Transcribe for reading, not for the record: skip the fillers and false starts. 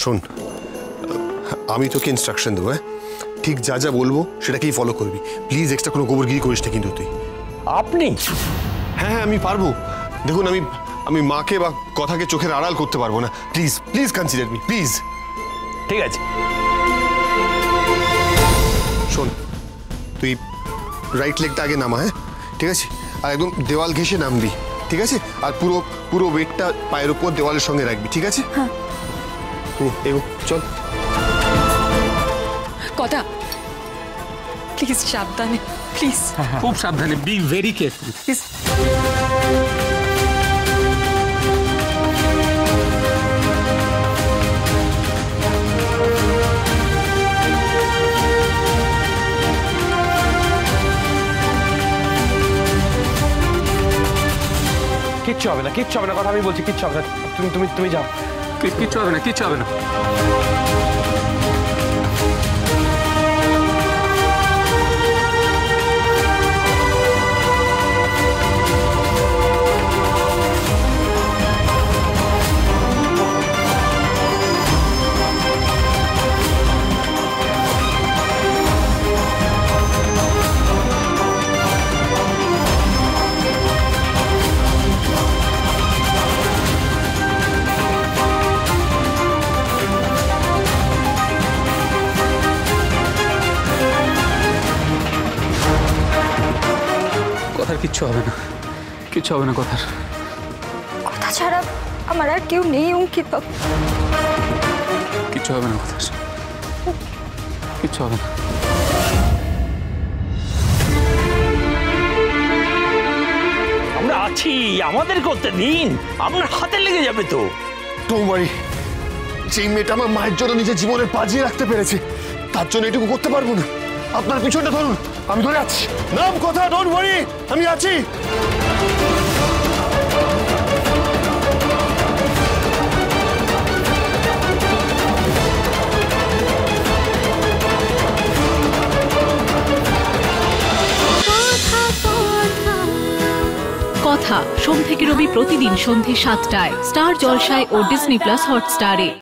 শোন, আমি তোকে ইনস্ট্রাকশন দেবো, হ্যাঁ? ঠিক যা যা বলবো সেটাকেই ফলো করবি। প্লিজ এক্সট্রা কোনো গোবরগিরি করিস না কিন্তু তুই। আপনি? হ্যাঁ হ্যাঁ, আমি পারবো। দেখুন, আমি মাকে বা কথাকে চোখের আড়াল করতে পারবো না। Please please consider me, please. ঠিক আছে। শোন, তুই রাইট লেগটা আগে নামা, হ্যাঁ? ঠিক আছে? আর একদম দেওয়াল ঘেঁষে নামবি, ঠিক আছে? আর পুরো ওয়েটটা পায়ের উপর দেওয়ালের সঙ্গে রাখবি, ঠিক আছে? হ্যাঁ। এগো, চল। কথা, প্লিজ সাবধানে, প্লিজ। খুব সাবধানে, বি ভেরি কেয়ারফুল প্লিজ। কিচ্ছু হবে না, কিচ্ছু হবে না, কথা আমি বলছি, কিচ্ছু হবে না। তুমি যাও। কিচ্ছু হবে না, কিচ্ছু হবে না। কথার কিচ্ছু হবে না, কিচ্ছু হবে না কথার। কথা ছাড়া আমার আর কেউ নেই অঙ্কিত বাবু। কিচ্ছু হবে না কথার, কিচ্ছু হবে না। আমরা আছি, আমাদের করতে দিন, আপনার হাতে লেগে যাবে তো। ডোন্ট ওয়ারি, যেই মেয়েটা আমার মায়ের জন্য নিজের জীবনের বাজিয়ে রাখতে পেরেছে, তার জন্য এটুকু করতে পারবো না? আপনার পিছনটা ধরুন, আমি ধরে আছি। নাম কথা, ডোন্ট ওয়ারি, আমি আছি। কথা সোম থেকে রবি প্রতিদিন সন্ধ্যে ৭টায় স্টার জলসায় ও ডিজনি প্লাস হটস্টারে।